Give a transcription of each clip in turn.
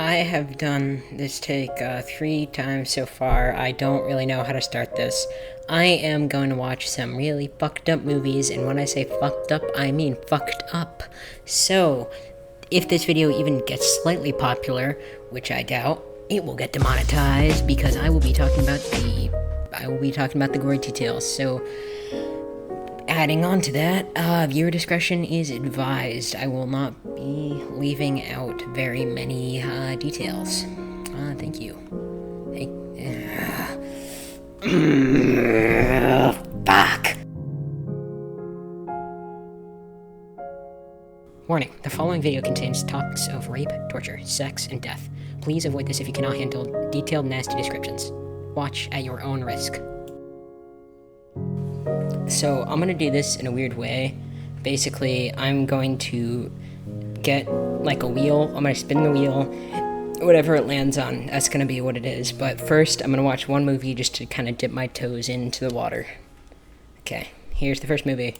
I have done this take 3 times so far. I don't really know how to start this. I am going to watch some really fucked up movies, and when I say fucked up, I mean fucked up. So, if this video even gets slightly popular, which I doubt, it will get demonetized because I will be talking about the gory details. So, adding on to that, viewer discretion is advised. I will not be leaving out very many details. Thank you. Fuck. Warning, the following video contains topics of rape, torture, sex, and death. Please avoid this if you cannot handle detailed, nasty descriptions. Watch at your own risk. So, I'm gonna do this in a weird way. Basically, I'm going to get, like, a wheel. I'm gonna spin the wheel. Whatever it lands on, that's gonna be what it is. But first, I'm gonna watch one movie just to kind of dip my toes into the water. Okay, here's the first movie.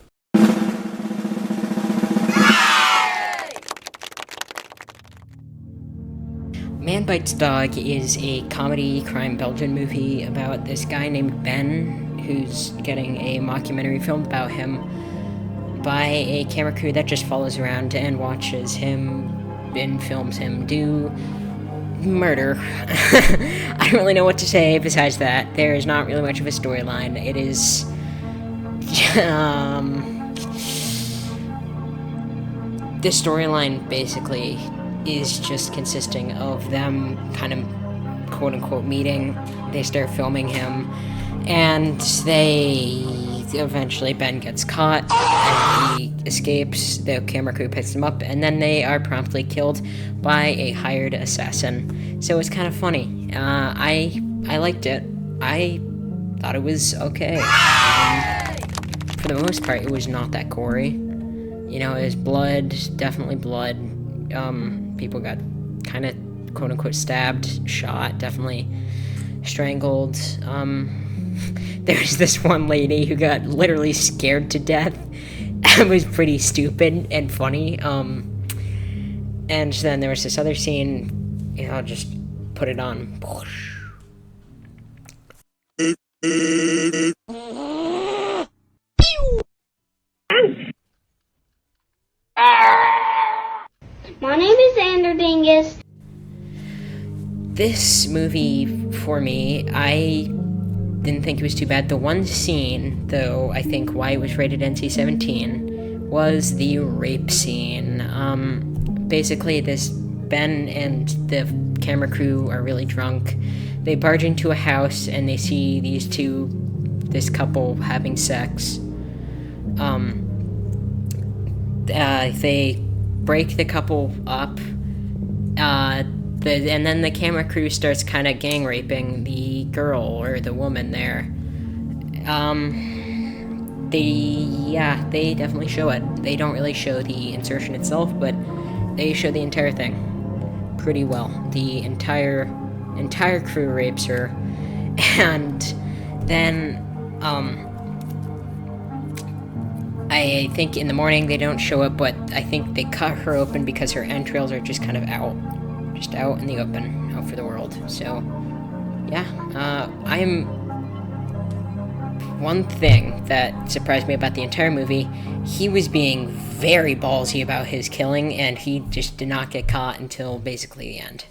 Man Bites Dog is a comedy crime Belgian movie about this guy named Ben who's getting a mockumentary filmed about him by a camera crew that just follows around and watches him and films him do murder. I don't really know what to say besides that. There is not really much of a storyline. It is the storyline basically is just consisting of them kind of quote-unquote meeting. They start filming him, and eventually Ben gets caught, and he escapes. The camera crew picks him up, and then they are promptly killed by a hired assassin. So it's kind of funny. I liked it. I thought it was okay. For the most part, it was not that gory. You know, it was blood, definitely blood. People got kind of quote-unquote stabbed, shot, definitely strangled. There's this one lady who got literally scared to death. It was pretty stupid and funny. And then there was this other scene, you know, I'll just put it on. My name is Xander Dingus. This movie, for me, I didn't think it was too bad. The one scene, though, I think why it was rated NC-17, was the rape scene. Basically, this Ben and the camera crew are really drunk. They barge into a house, and they see this couple having sex. They break the couple up, and then the camera crew starts kind of gang raping the girl or the woman there. They definitely show it. They don't really show the insertion itself, but they show the entire thing pretty well. The entire crew rapes her, and then I think in the morning they don't show it, but I think they cut her open because her entrails are just kind of out in the open, out for the world. So, yeah, one thing that surprised me about the entire movie, he was being very ballsy about his killing, and he just did not get caught until basically the end.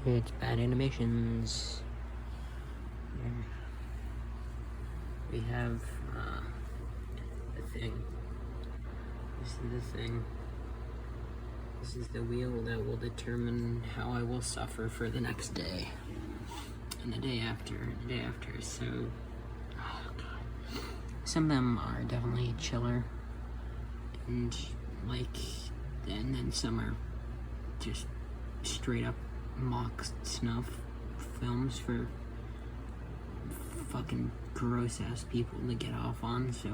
It's bad animations. Here we have the thing. This is the thing. This is the wheel that will determine how I will suffer for the next day. And the day after, so oh God. Some of them are definitely chiller. And then some are just straight up mock snuff films for fucking gross ass people to get off on. So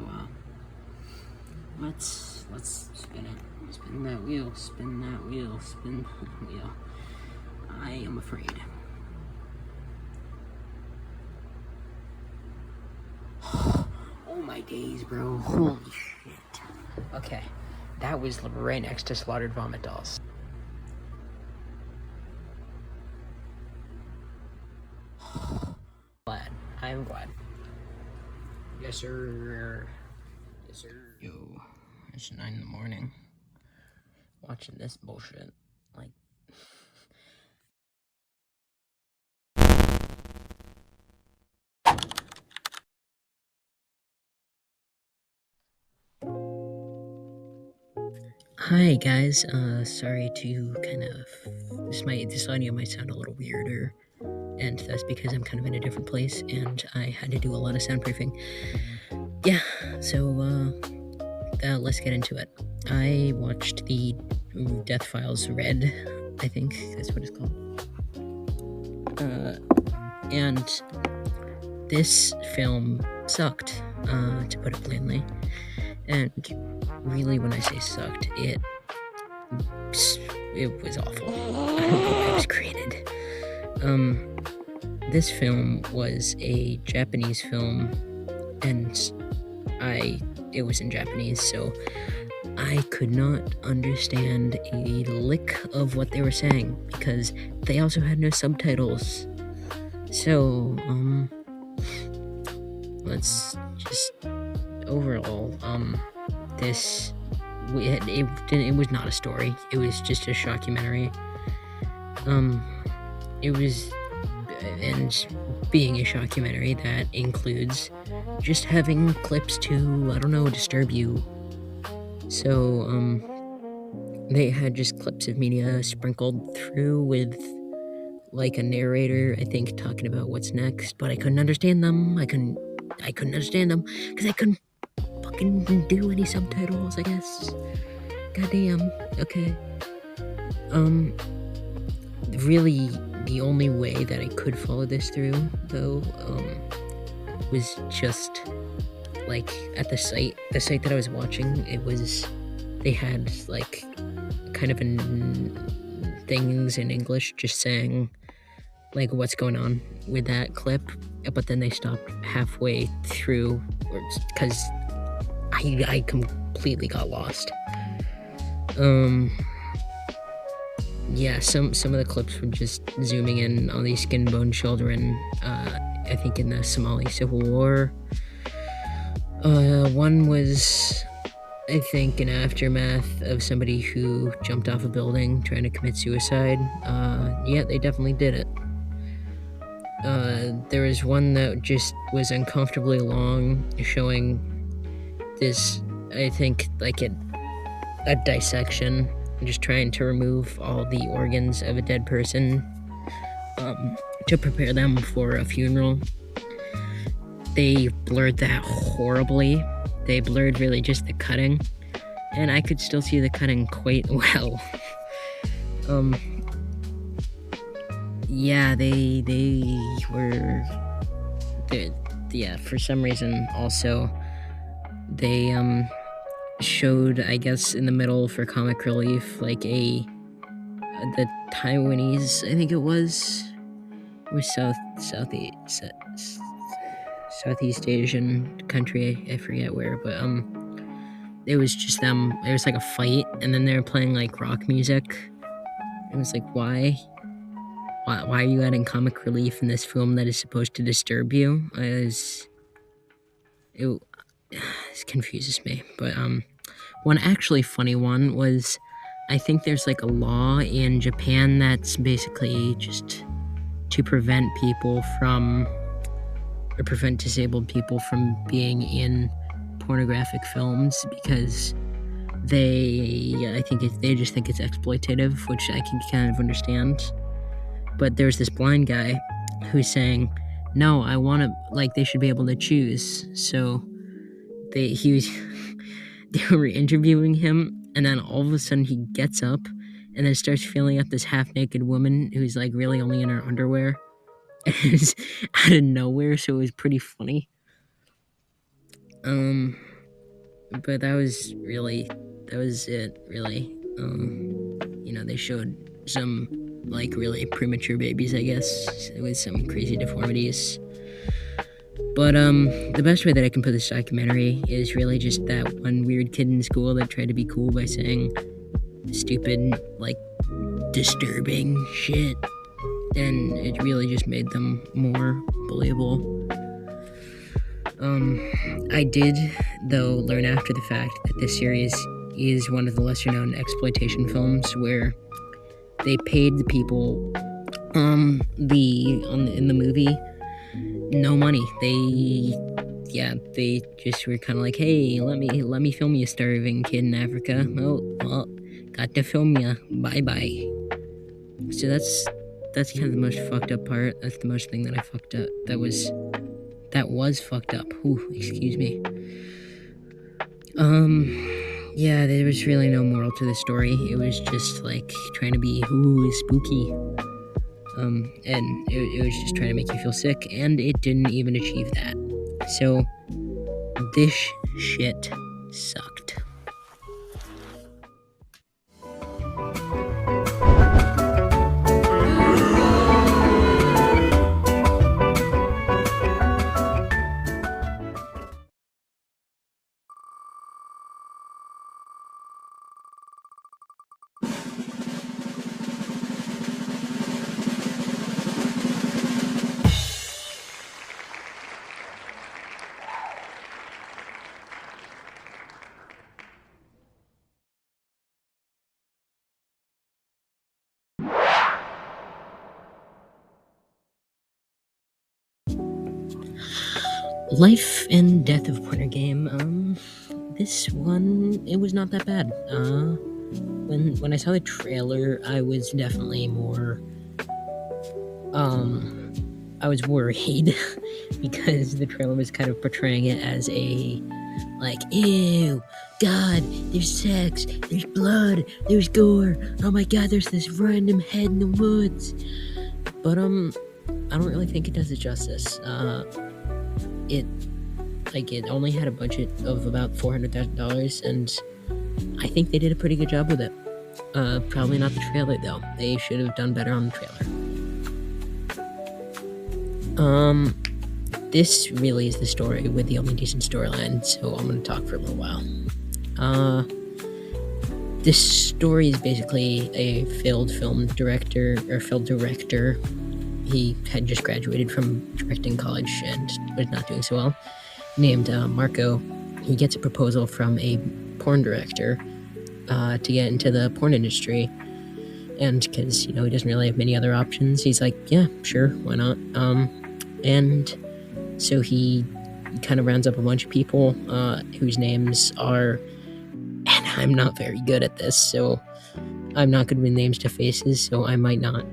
Let's spin it. Spin that wheel, spin that wheel, spin that wheel. I am afraid. Oh my days, bro. Holy shit. Okay, that was right next to Slaughtered Vomit Dolls. Glad. I am glad. Yes, sir. Yes, sir. Yo, it's 9 in the morning. Watching this bullshit. Like... Hi guys, sorry to kind of, this audio might sound a little weirder, and that's because I'm kind of in a different place, and I had to do a lot of soundproofing. Yeah, so, let's get into it. I watched the Death Files Red, I think that's what it's called. And this film sucked, to put it plainly. And really, when I say sucked, it was awful. I don't know why it was created. This film was a Japanese film, and it was in Japanese, so I could not understand a lick of what they were saying, because they also had no subtitles. So, let's just, overall, it was not a story, it was just a shockumentary. It was, and being a shockumentary, that includes just having clips to, I don't know, disturb you. So, they had just clips of media sprinkled through with, like, a narrator, I think, talking about what's next, but I couldn't understand them. I couldn't understand them, because I couldn't fucking do any subtitles, I guess. Goddamn. Okay. Really, the only way that I could follow this through, though, was just, like, at the site that I was watching, they had, like, kind of things in English just saying, like, what's going on with that clip, but then they stopped halfway through, because I completely got lost. Yeah, some of the clips were just zooming in on these skin and bone children, I think in the Somali Civil War. One was, I think, an aftermath of somebody who jumped off a building trying to commit suicide. Yeah, they definitely did it. There was one that just was uncomfortably long, showing this, I think, like a dissection, just trying to remove all the organs of a dead person, to prepare them for a funeral. They blurred that horribly. They blurred really just the cutting, and I could still see the cutting quite well. Yeah, yeah, for some reason, also, they, showed, I guess, in the middle for comic relief, like the Taiwanese, I think it was Southeast Asian country, I forget where, but, it was just them, it was like a fight, and then they were playing, like, rock music. It was like, why are you adding comic relief in this film that is supposed to disturb you? It confuses me, but, one actually funny one was, I think there's, like, a law in Japan that's basically just to prevent disabled people from being in pornographic films, because they just think it's exploitative, which I can kind of understand. But there's this blind guy who's saying, no, I want to, like, they should be able to choose. So they were interviewing him, and then all of a sudden he gets up and then starts feeling up this half-naked woman who's, like, really only in her underwear. And it's out of nowhere, so it was pretty funny. but that was it, really. They showed some, like, really premature babies, I guess, with some crazy deformities. But, the best way that I can put this documentary is really just that one weird kid in school that tried to be cool by saying stupid, like, disturbing shit. And it really just made them more believable. I did, though, learn after the fact that this series is one of the lesser known exploitation films where they paid the people in the movie no money. They just were kind of like, hey, let me film you, starving kid in Africa. Oh, well, got to film ya. Bye bye. So that's kind of the most fucked up part. That's the most thing that I fucked up. That was fucked up. Ooh, excuse me. Yeah, there was really no moral to the story. It was just like trying to be spooky. And it was just trying to make you feel sick, and it didn't even achieve that. So this shit sucked. Life and Death of Porter Game. This one, it was not that bad. When I saw the trailer, I was definitely more, I was worried because the trailer was kind of portraying it as a, like, ew, God, there's sex, there's blood, there's gore, oh my God, there's this random head in the woods. But, I don't really think it does it justice. It only had a budget of about $400,000, and I think they did a pretty good job with it. Probably not the trailer, though. They should have done better on the trailer. This really is the story with the only decent storyline, so I'm gonna talk for a little while. This story is basically a failed director. He had just graduated from directing college and was not doing so well, named Marco. He gets a proposal from a porn director to get into the porn industry, and because he doesn't really have many other options, he's like, yeah, sure, why not? And so he kind of rounds up a bunch of people whose names are, and I'm not very good at this, so I'm not good with names to faces, so I might not.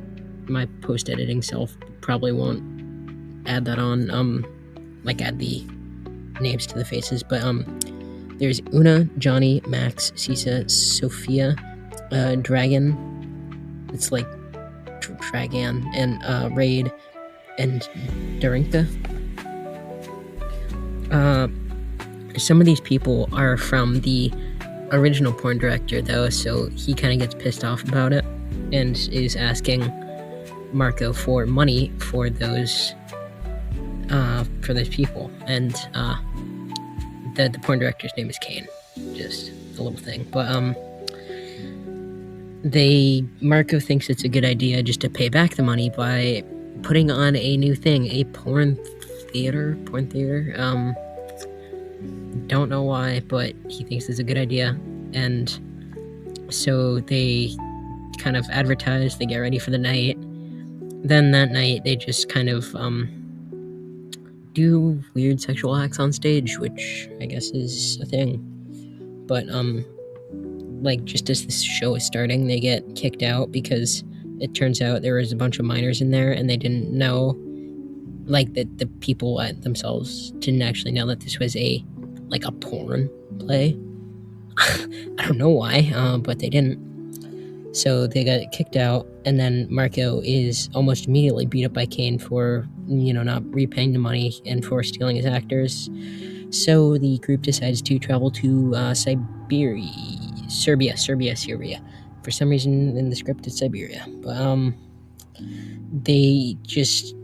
My post-editing self probably won't add that on, add the names to the faces, but there's Una, Johnny, Max, Sisa, Sophia, Dragon, it's like Dragan, and Raid, and Darinka. Some of these people are from the original porn director, though, so he kind of gets pissed off about it and is asking Marco for money for those people, and the porn director's name is Kane. Just a little thing, but Marco thinks it's a good idea just to pay back the money by putting on a new thing, a porn theater. Don't know why, but he thinks it's a good idea, and so they kind of advertise, they get ready for the night. Then that night, they just kind of do weird sexual acts on stage, which I guess is a thing. But just as this show is starting, they get kicked out because it turns out there was a bunch of minors in there, and they didn't know, that the people themselves didn't actually know that this was a porn play. I don't know why, but they didn't. So they got kicked out, and then Marco is almost immediately beat up by Kane for, not repaying the money and for stealing his actors. So the group decides to travel to Serbia. For some reason in the script it's Siberia, but they just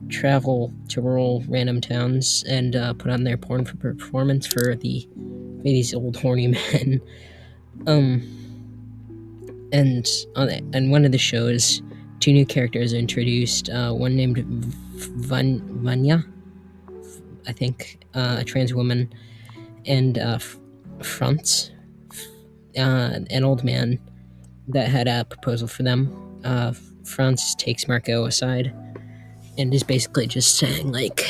travel to rural random towns and put on their porn for performance for these old horny men. And on one of the shows, two new characters are introduced. One named Vanya, I think, a trans woman, and Franz, an old man that had a proposal for them. Franz takes Marco aside and is basically just saying, like,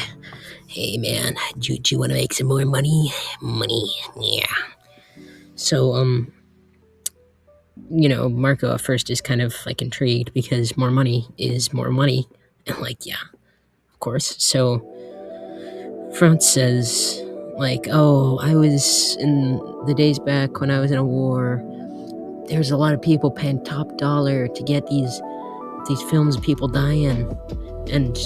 hey man, do you want to make some more money? Money, yeah. So, Marco at first is kind of like intrigued because more money is more money. And like, yeah, of course. So Franz says, like, oh, I was in the days back when I was in a war, there's a lot of people paying top dollar to get these films of people dying. And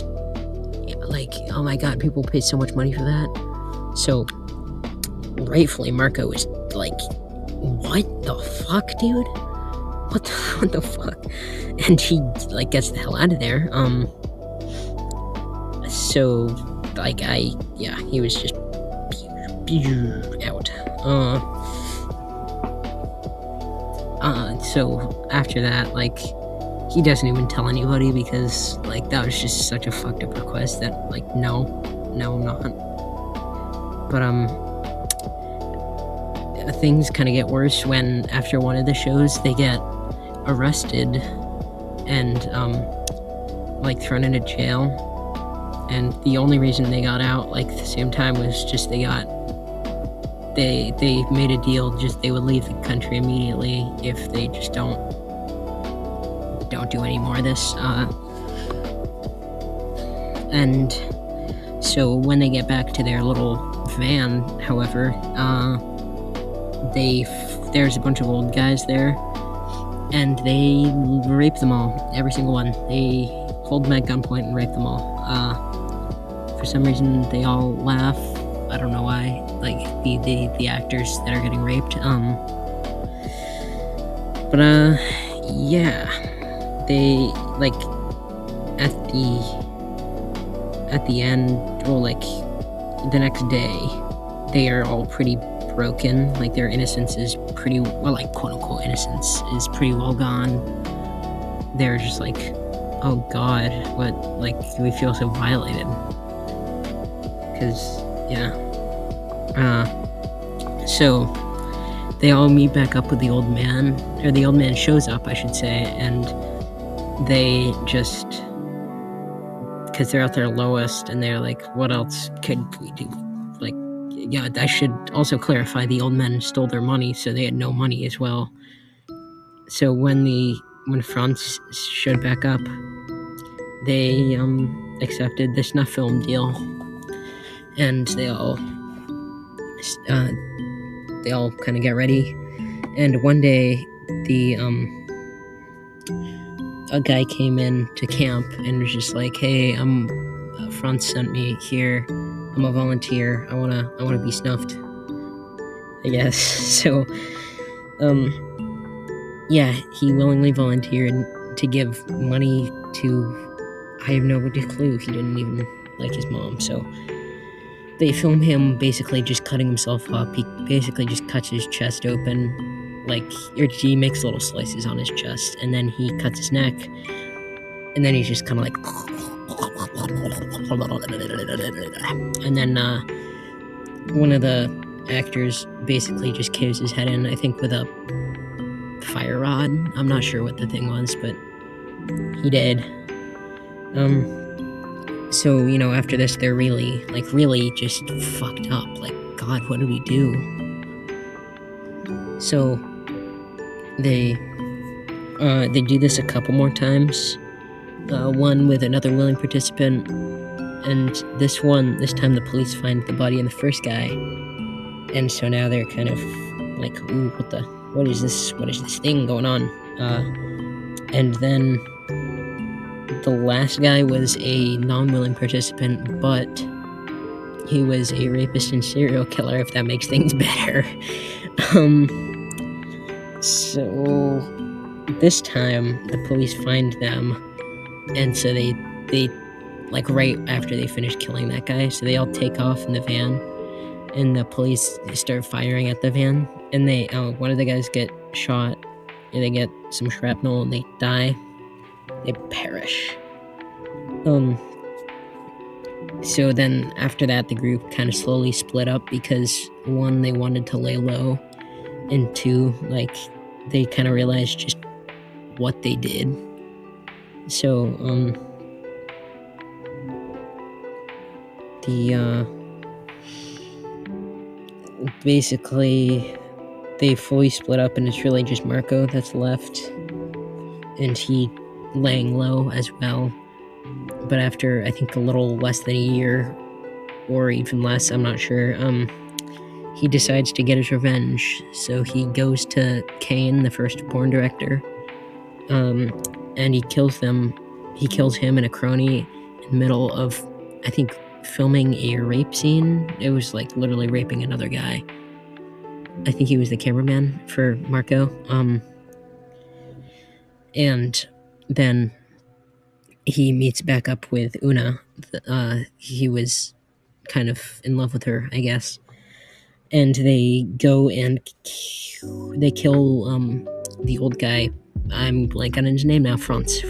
like, oh my god, people pay so much money for that. So rightfully Marco is like, what the fuck, dude? What the fuck? And he like gets the hell out of there. So like he was just out. So after that, like, he doesn't even tell anybody because like that was just such a fucked up request that like no I'm not. But things kind of get worse when after one of the shows they get arrested and like thrown into jail, and the only reason they got out like at the same time was just they made a deal, just they would leave the country immediately if they just don't do any more of this. And so when they get back to their little van, however, there's a bunch of old guys there, and they rape them all, every single one. They hold them at gunpoint and rape them all. For some reason, they all laugh. I don't know why. Like the actors that are getting raped. Yeah, they like at the end, or like the next day, they are all pretty broken. Like their innocence is pretty well, like quote unquote innocence is pretty well gone. They're just like, oh god, what, like, we feel so violated. Because so they all meet back up with the old man, or the old man shows up, I should say, and they just, because they're at their lowest, and they're like, what else could we do? Like, yeah, I should also clarify, the old men stole their money, so they had no money as well. So when Franz showed back up, they accepted the snuff film deal, and they all kind of get ready. And one day, a guy came in to camp and was just like, hey, Franz sent me here, I'm a volunteer, I wanna be snuffed, I guess. So he willingly volunteered to give money to, I have no clue, he didn't even like his mom. So they film him basically just cutting himself up. He basically just cuts his chest open, like, or he makes little slices on his chest, and then he cuts his neck, and then he's just kind of like, and then one of the actors basically just caves his head in, I think with a fire rod. I'm not sure what the thing was, but he did. So, after this, they're really just fucked up. Like, God, what do we do? So, they do this a couple more times. One with another willing participant, and this time the police find the body of the first guy, and so now they're kind of like, ooh, what is this thing going on? And then the last guy was a non-willing participant, but he was a rapist and serial killer, if that makes things better. um, so this time the police find them, and so they like right after they finish killing that guy, so they all take off in the van, and the police start firing at the van, and they one of the guys get shot, and they get some shrapnel, and they die. They perish. So then after that, the group kind of slowly split up because one, they wanted to lay low, and two, like they kind of realized just what they did. So basically they fully split up, and it's really just Marco that's left, and he laying low as well. But after, I think, a little less than a year, or even less, I'm not sure, he decides to get his revenge. So he goes to Kane, the first porn director, and he kills them. He kills him and a crony in the middle of, I think, filming a rape scene. It was like literally raping another guy. I think he was the cameraman for Marco. And then he meets back up with Una. He was kind of in love with her, I guess. And they go and they kill the old guy. I'm blank on his name now. Franz.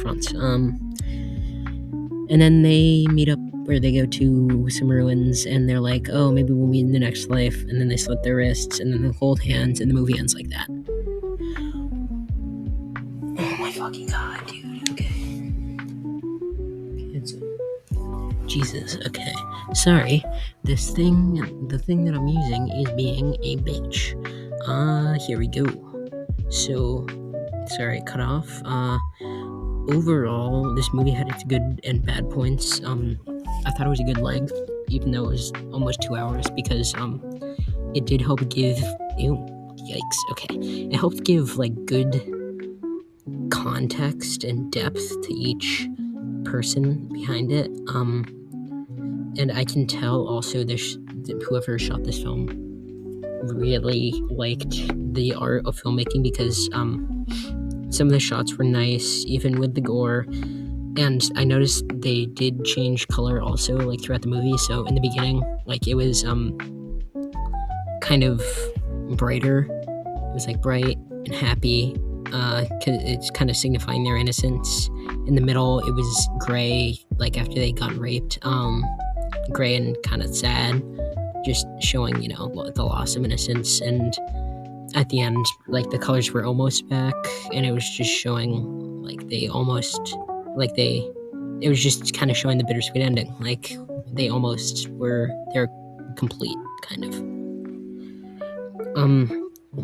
And then they meet up where they go to some ruins, and they're like, oh, maybe we'll meet in the next life. And then they slit their wrists, and then they hold hands, and the movie ends like that. Oh my fucking god, dude. Okay. Jesus, okay. Sorry. The thing that I'm using is being a bitch. Here we go. So, sorry, cut off. Overall, this movie had its good and bad points. I thought it was a good length, even though it was almost 2 hours, because, it did help give, yikes, okay. It helped give, like, good context and depth to each person behind it. And I can tell also that whoever shot this film really liked the art of filmmaking, because some of the shots were nice, even with the gore. And I noticed they did change color also, like throughout the movie. So in the beginning, like it was kind of brighter. It was like bright and happy, cause it's kind of signifying their innocence. In the middle, it was gray, like after they got raped. Gray and kind of sad, just showing, the loss of innocence. And at the end, like the colors were almost back, and it was just showing, like it was just kind of showing the bittersweet ending. Like they're complete, kind of.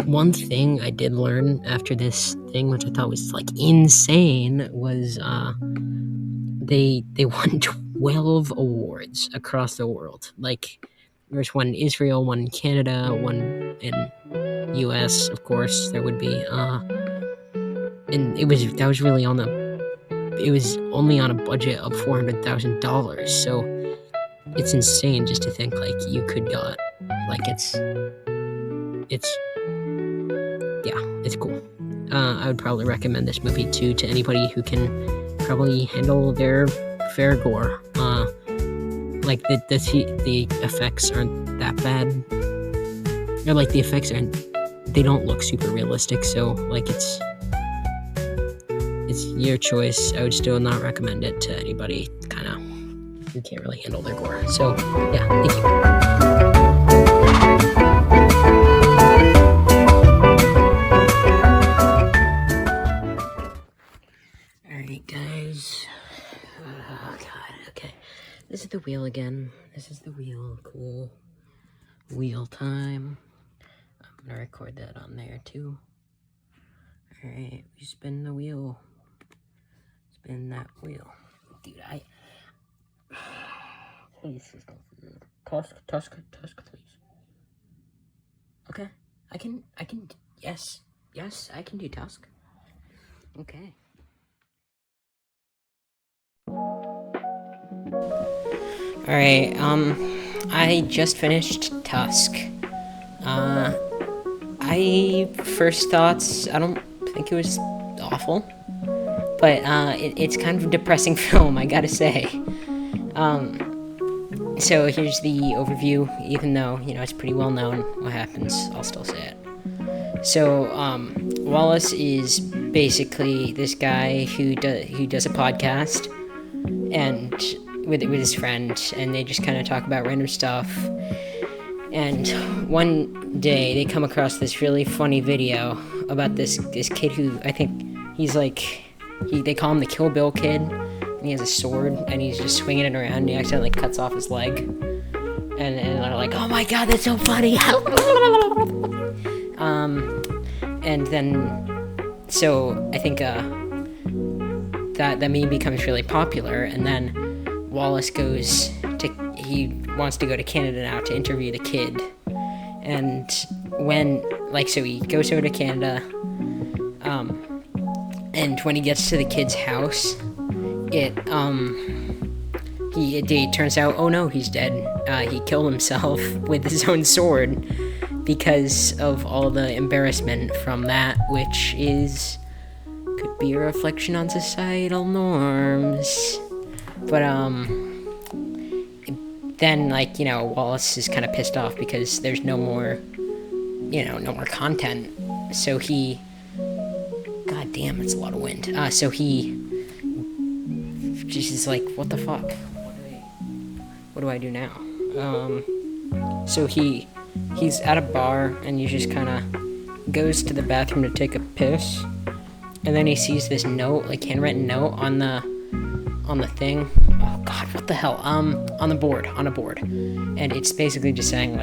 One thing I did learn after this thing, which I thought was like insane, was they won 12 awards across the world. Like there's one in Israel, one in Canada, one in US, of course there would be, and it was only on a budget of $400,000. So it's insane just to think like you could got, like it's cool. I would probably recommend this movie too to anybody who can probably handle their fair gore. Like the effects aren't that bad, or like the effects they don't look super realistic. So like it's your choice. I would still not recommend it to anybody kind of who can't really handle their gore. So yeah, thank you. Alright guys, oh god, okay, this is the wheel again. This is the wheel. Cool wheel time. I'm gonna record that on there too. Alright, we spin the wheel. Spin that wheel. Dude, please, this is not good. Tusk, please. Okay, I can, yes, I can do Tusk. Okay. Alright, I just finished Tusk. First thoughts, I don't think it was awful, but it's kind of a depressing film, I gotta say. So here's the overview, even though, it's pretty well known what happens, I'll still say it. So, Wallace is basically this guy who does a podcast, and with his friend, and they just kind of talk about random stuff. And one day they come across this really funny video about this kid who, I think he's like, they call him the Kill Bill Kid, and he has a sword, and he's just swinging it around, and he accidentally cuts off his leg. And they're like, oh my god, that's so funny! And then, so I think that meme becomes really popular, and then Wallace he wants to go to Canada now to interview the kid. And so he goes over to Canada, and when he gets to the kid's house, it turns out, oh no, he's dead. He killed himself with his own sword because of all the embarrassment from that, which could be a reflection on societal norms. But, then, Wallace is kind of pissed off because there's no more content. So god damn, it's a lot of wind. So he just is like, what the fuck? What do I do now? So he's at a bar, and he just kind of goes to the bathroom to take a piss, and then he sees this note, handwritten note on the thing. Oh god, what the hell? On a board, and it's basically just saying,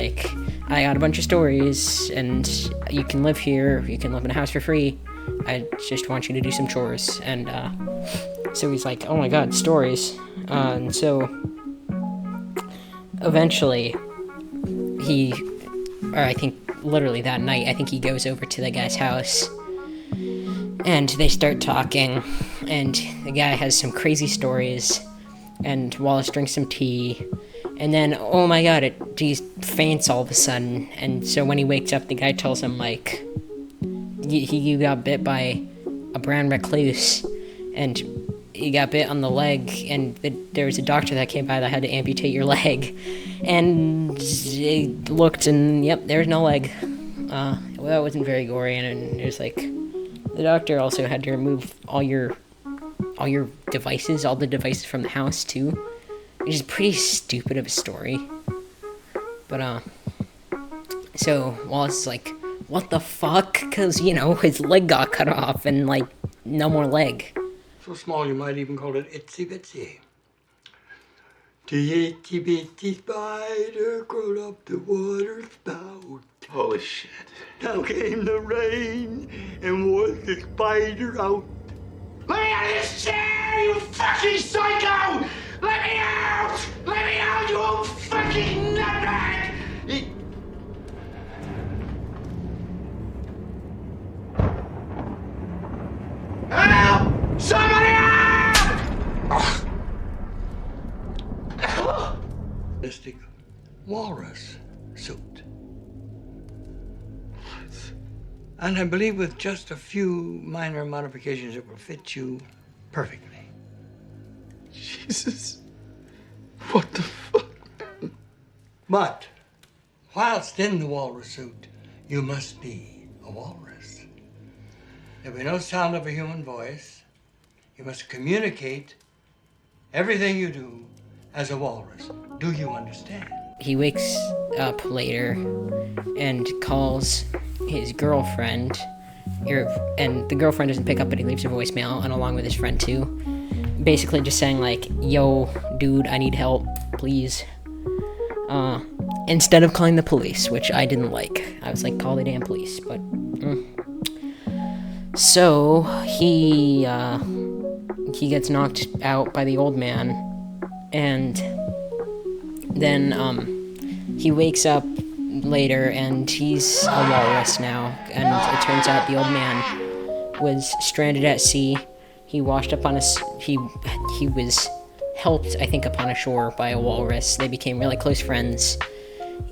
I got a bunch of stories, and you can live here, you can live in a house for free, I just want you to do some chores. And so he's like, oh my god, stories. And so eventually I think literally that night, I think he goes over to the guy's house, and they start talking, and the guy has some crazy stories, and Wallace drinks some tea, and then, oh my god, he faints all of a sudden. And so when he wakes up, the guy tells him, he got bit by a brown recluse, and he got bit on the leg, and there was a doctor that came by that had to amputate your leg. And he looked, and yep, there's no leg. Well, that wasn't very gory, and it was the doctor also had to remove all your devices, all the devices from the house too, which is pretty stupid of a story. But so Wallace is like, what the fuck? Because his leg got cut off, and no more leg. So small you might even call it itsy bitsy. The itsy bitsy spider crawled up the water spout. Holy shit. Now came the rain and wore the spider out. Let me out of this chair, you fucking psycho! Let me out! Let me out, you old fucking nutbag! Help! Somebody out! Mystic walrus suit. And I believe with just a few minor modifications, it will fit you perfectly. Jesus. What the fuck? But whilst in the walrus suit, you must be a walrus. There'll be no sound of a human voice. You must communicate everything you do as a walrus. Do you understand? He wakes up later and calls his girlfriend, and the girlfriend doesn't pick up, but he leaves a voicemail, and along with his friend too, basically just saying yo, dude, I need help, please. Instead of calling the police, which I didn't like. I was like, call the damn police, but so he gets knocked out by the old man, and then he wakes up later, and he's a walrus now, and it turns out the old man was stranded at sea. He washed up on he was helped, I think, upon a shore by a walrus. They became really close friends,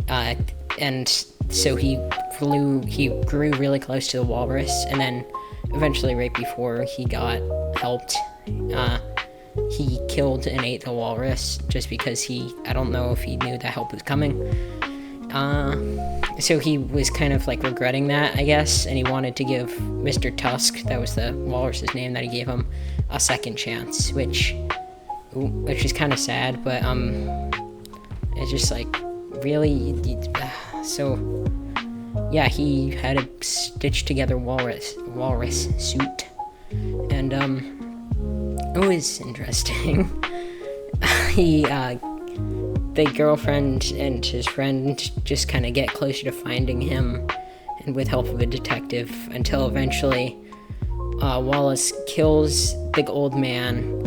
and so he grew really close to the walrus, and then eventually, right before he got helped, he killed and ate the walrus just because I don't know if he knew that help was coming. So he was kind of like regretting that, I guess, and he wanted to give Mr. Tusk, that was the walrus's name that he gave him, a second chance, which is kind of sad, but it's just like, really? So yeah, he had a stitched together walrus suit, and it was interesting. The girlfriend and his friend just kind of get closer to finding him, and with help of a detective, until eventually Wallace kills the old man,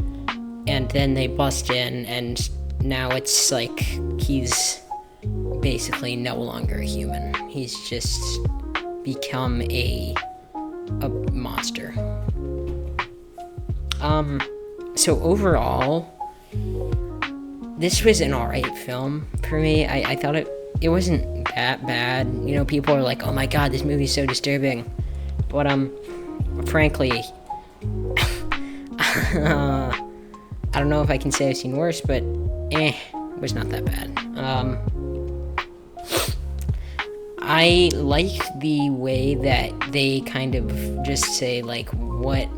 and then they bust in, and now it's like he's basically no longer a human. He's just become a monster. So overall, this was an alright film for me. I thought it wasn't that bad. You know, people are like, oh my god, this movie's so disturbing. But, frankly, I don't know if I can say I've seen worse, but, it was not that bad. I like the way that they kind of just say, what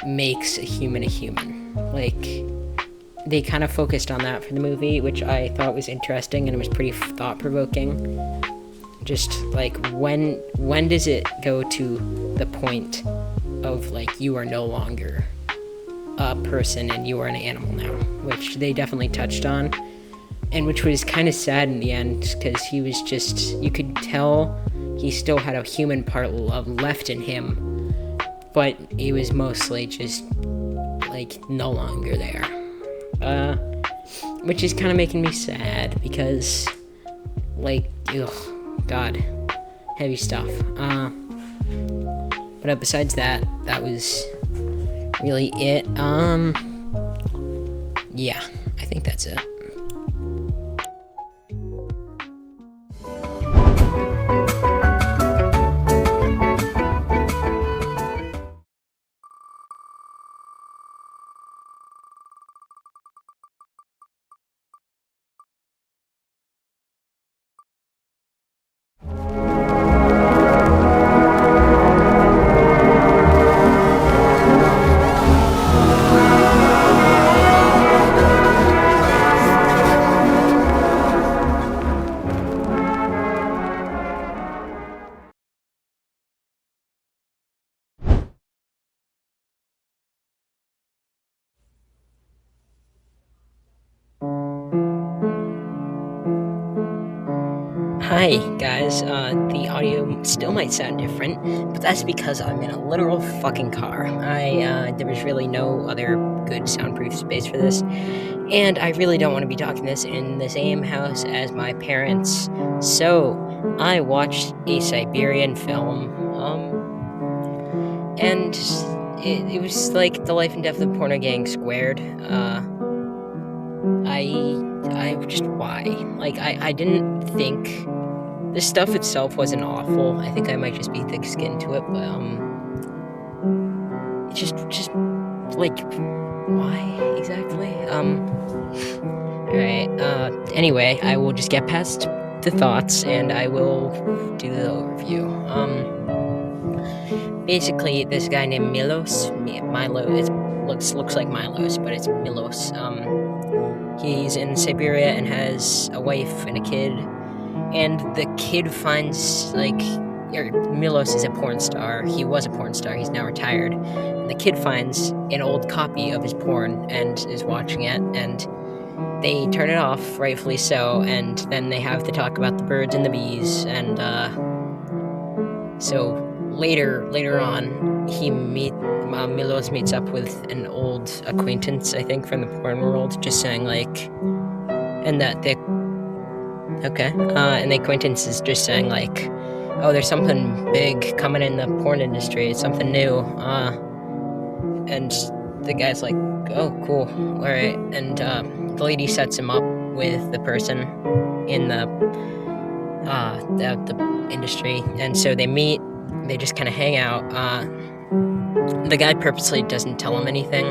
makes a human a human. They kind of focused on that for the movie, which I thought was interesting, and it was pretty thought-provoking. Just, when does it go to the point of, you are no longer a person and you are an animal now, which they definitely touched on, and which was kind of sad in the end, because he was just, you could tell he still had a human part left in him, but he was mostly just, no longer there. Which is kind of making me sad, because, God, heavy stuff. But besides that, that was really it. Yeah, I think that's it. Hi guys, the audio still might sound different, but that's because I'm in a literal fucking car. There was really no other good soundproof space for this, and I really don't want to be talking this in the same house as my parents, so I watched a Siberian film, and it was like the life and death of Porno Gang squared. Why? I didn't think... The stuff itself wasn't awful. I think I might just be thick-skinned to it, but, why exactly? Alright, anyway, I will just get past the thoughts, and I will do the overview. Basically, this guy named Milos, Milo, it looks like Milos, but it's Milos, he's in Siberia and has a wife and a kid, and the kid finds, Milos is a porn star. He was a porn star. He's now retired. And the kid finds an old copy of his porn and is watching it, and they turn it off, rightfully so, and then they have to talk about the birds and the bees, and, so later on, Milos meets up with an old acquaintance, I think, from the porn world, just saying, and the acquaintance is just saying, oh, there's something big coming in the porn industry, it's something new, and the guy's like, oh, cool, all right. And the lady sets him up with the person in the industry, and so they meet. They just kind of hang out. The guy purposely doesn't tell him anything,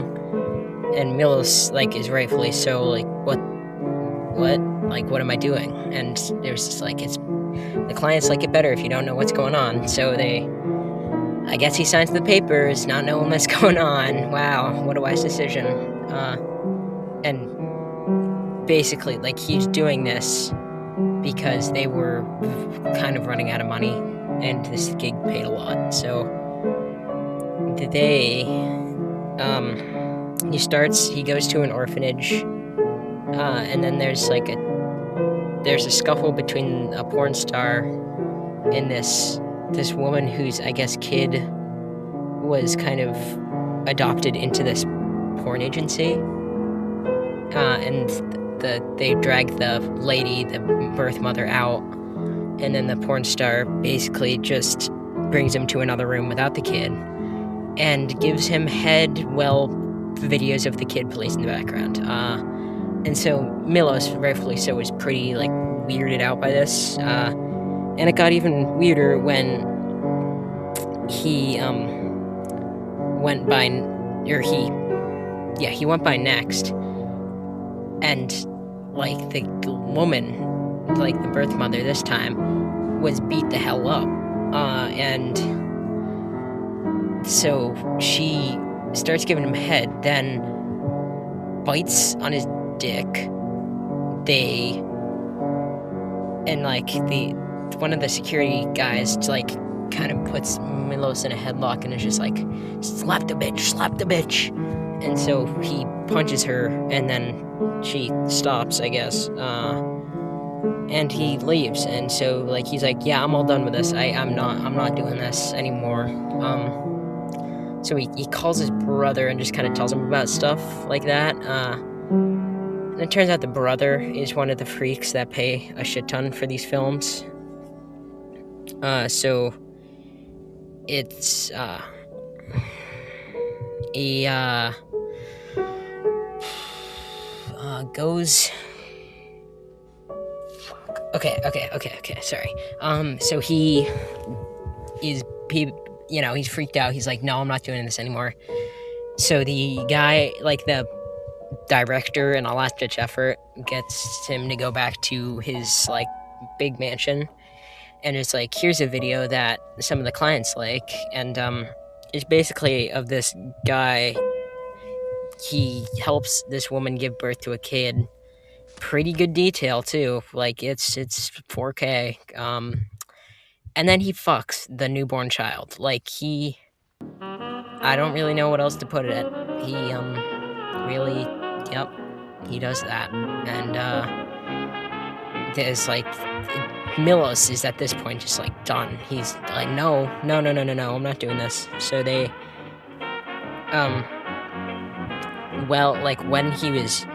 and Milos, like, is rightfully so, like, what, like, what am I doing? And it was just like, the clients like it better if you don't know what's going on. So I guess he signs the papers, not knowing what's going on. Wow, what a wise decision. And basically, like, he's doing this because they were kind of running out of money, and this gig paid a lot. So he goes to an orphanage, and then there's a scuffle between a porn star and this woman whose, I guess, kid was kind of adopted into this porn agency, and they drag the lady, the birth mother, out, and then the porn star basically just brings him to another room without the kid and gives him head while videos of the kid plays in the background. And so Milos, rightfully so, was pretty, like, weirded out by this. And it got even weirder when he went by next, and, like, the woman, like the birth mother this time, was beat the hell up. And so she starts giving him head, then bites on his dick. One of the security guys, like, kind of puts Milos in a headlock and is just like, slap the bitch. And so he punches her, and then she stops, I guess, and he leaves. And so, like, he's like, yeah, I'm all done with this. I'm not doing this anymore. So he calls his brother and just kind of tells him about stuff like that. And it turns out the brother is one of the freaks that pay a shit ton for these films. So it's goes. Okay, sorry. So he's freaked out. He's like, no, I'm not doing this anymore. So the guy, like the director, in a last-ditch effort, gets him to go back to his, like, big mansion, and it's like, here's a video that some of the clients like, and it's basically of this guy. He helps this woman give birth to a kid. Pretty good detail too, like, it's 4K. And then he fucks the newborn child. Like, I don't really know what else to put it. He he does that. And there's, like, Milos is at this point just, like, done. He's like, no, I'm not doing this. So they, when he was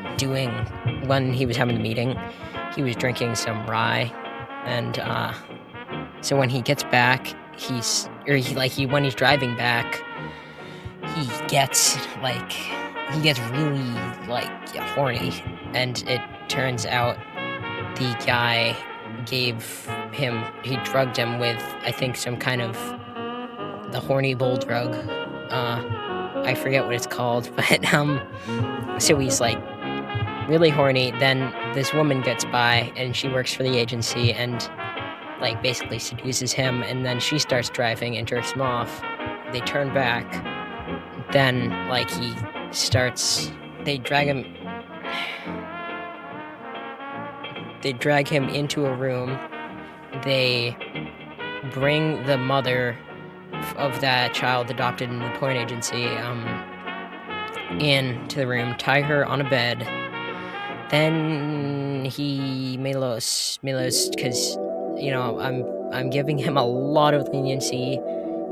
having the meeting, he was drinking some rye, and so when he gets back, when he's driving back, he gets really, like, horny, and it turns out the guy he drugged him with, I think, some kind of the horny bull drug. I forget what it's called, but so he's, like, really horny. Then this woman gets by, and she works for the agency, and, like, basically seduces him, and then she starts driving and jerks him off. They turn back, then, like, they drag him into a room. They bring the mother of that child adopted in the porn agency into the room, tie her on a bed. Then Milos, because, you know, I'm giving him a lot of leniency.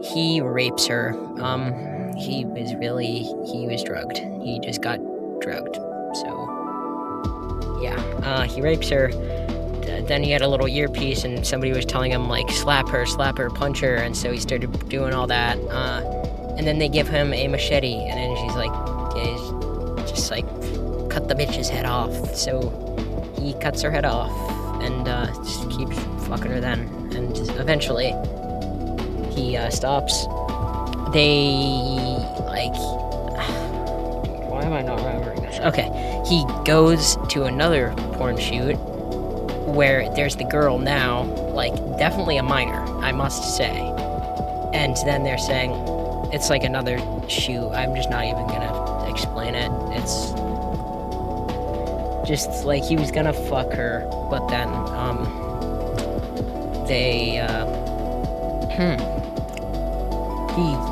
He rapes her. He was drugged. He just got drugged. So, yeah, he rapes her. Then he had a little earpiece, and somebody was telling him, like, slap her, punch her, and so he started doing all that. And then they give him a machete, and then she's like, yeah, just like cut the bitch's head off. So he cuts her head off and just keeps fucking her then. And eventually he stops. They like, why am I not remembering this? Okay, he goes to another porn shoot where there's the girl now, like definitely a minor, I must say. And then they're saying it's like another shoot. I'm just not even gonna explain it. It's just like he was gonna fuck her, but then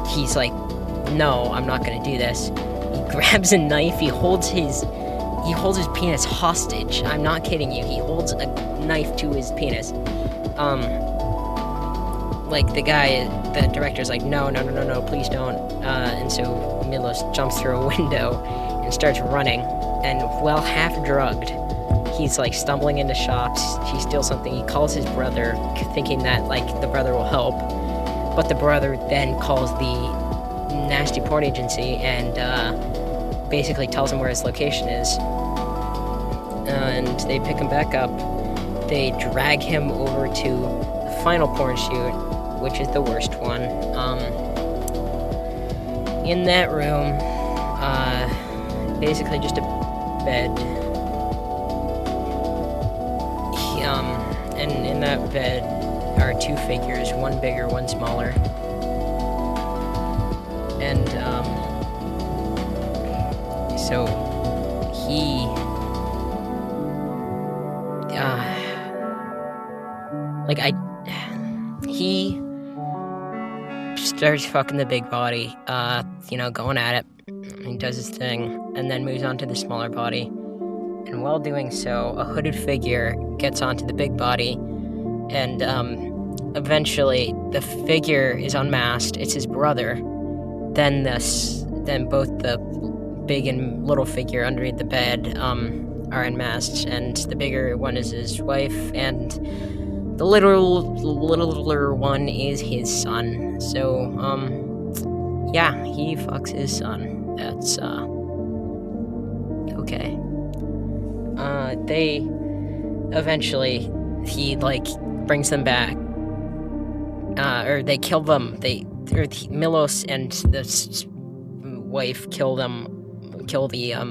he's like, no, I'm not gonna do this. He grabs a knife. He holds his penis hostage. I'm not kidding you. He holds a knife to his penis. Like the director's like, no, please don't. And so Milos jumps through a window and starts running. And well, half drugged, he's like stumbling into shops. He steals something. He calls his brother, thinking that like the brother will help. But the brother then calls the nasty porn agency and basically tells him where his location is. And they pick him back up. They drag him over to the final porn shoot, which is the worst one. In that room, basically just a bed. And in that bed are two figures, one bigger, one smaller. And so he he starts fucking the big body, going at it. He does his thing, and then moves on to the smaller body. And while doing so, a hooded figure gets onto the big body, and eventually the figure is unmasked. It's his brother. Then both the big and little figure underneath the bed are unmasked, and the bigger one is his wife, and the littler one is his son. So, yeah, he fucks his son. That's, okay. They eventually, he, like, brings them back, or they kill them. Milos and the wife kill the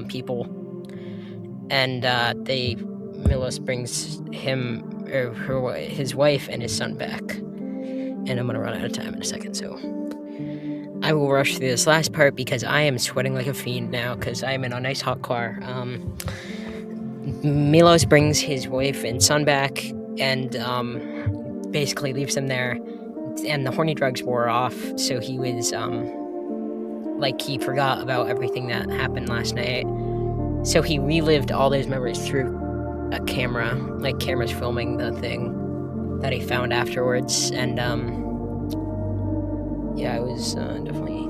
people, and Milos brings him, or his wife and his son back. And I'm gonna run out of time in a second, so I will rush through this last part because I am sweating like a fiend now because I am in a nice hot car. Milos brings his wife and son back and basically leaves them there, and the horny drugs wore off, so he was he forgot about everything that happened last night. So he relived all those memories through a camera, like cameras filming the thing that he found afterwards, and yeah, it was definitely,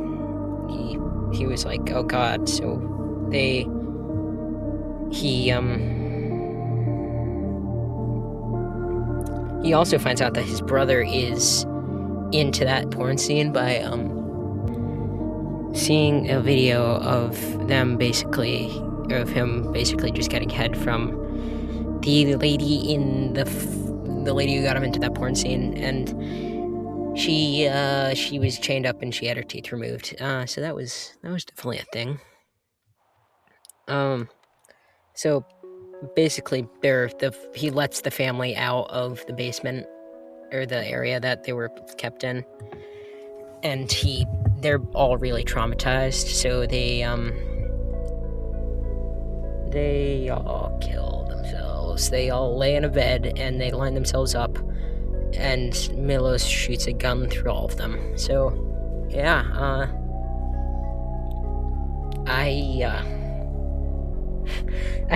he was like, oh god. So he also finds out that his brother is into that porn scene by seeing a video of him basically just getting head from the lady the lady who got him into that porn scene, and she was chained up and she had her teeth removed. So that was definitely a thing. So basically he lets the family out of the basement, or the area that they were kept in, and they're all really traumatized, so they all kill themselves. They all lay in a bed and they line themselves up, and Milos shoots a gun through all of them. So yeah, I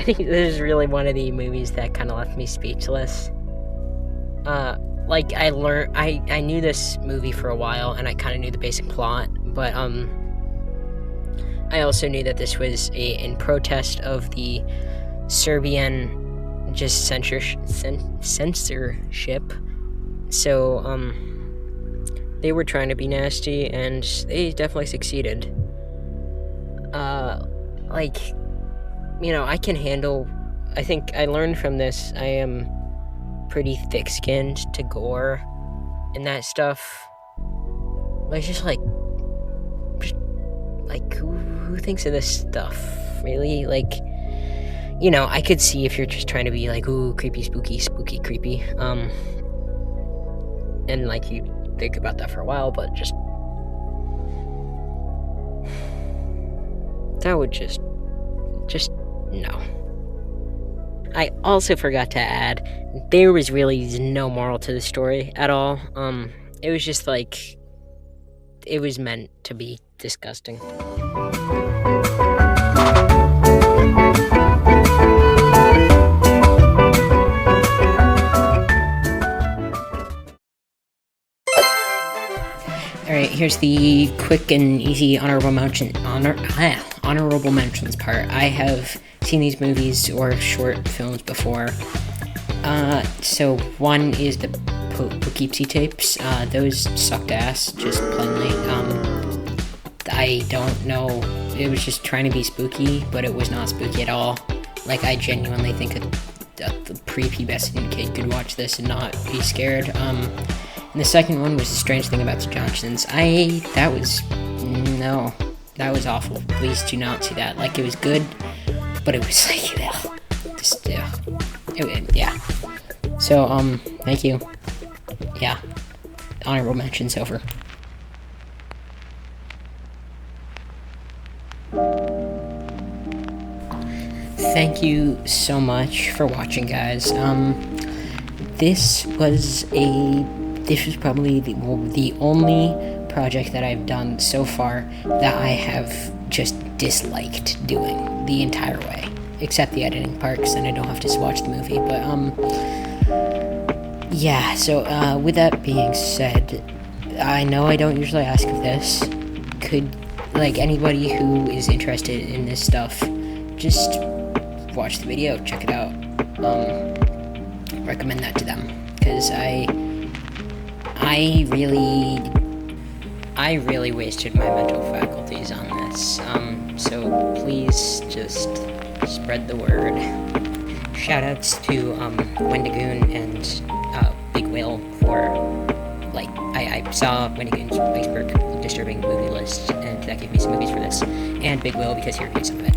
think this is really one of the movies that kind of left me speechless. I knew this movie for a while, and I kind of knew the basic plot, but I also knew that this was in protest of the Serbian just censorship. So they were trying to be nasty, and they definitely succeeded. like, you know, I can handle, I think I learned from this, I am pretty thick-skinned to gore and that stuff. But it's just like who thinks of this stuff, really? Like, you know, I could see if you're just trying to be like, ooh, creepy, spooky, creepy, and like you think about that for a while, but just that would just no. I also forgot to add, there was really no moral to the story at all. It was just like, it was meant to be disgusting. Alright, here's the quick and easy honorable mentions part. I have seen these movies or short films before. So one is the Poughkeepsie tapes. Those sucked ass, just plainly. I don't know, it was just trying to be spooky, but it was not spooky at all. Like, I genuinely think the prepubescent kid could watch this and not be scared. And the second one was The Strange Thing About the Johnsons. That was awful. Please do not see that. Like, it was good, but it was like, yeah. So, thank you. Yeah. Honorable mentions over. Thank you so much for watching, guys. This was probably the only project that I've done so far that I have just disliked doing the entire way, except the editing part, because then I don't have to watch the movie. But yeah. So with that being said, I know I don't usually ask of this. Could, like, anybody who is interested in this stuff, just watch the video, check it out. Recommend that to them, because I really wasted my mental faculties on this. So please just spread the word. Shoutouts to Wendigoon and Big Whale for, like, I saw Wendigoon's Facebook disturbing movie list, and that gave me some movies for this, and Big Whale because he reviewed some of it.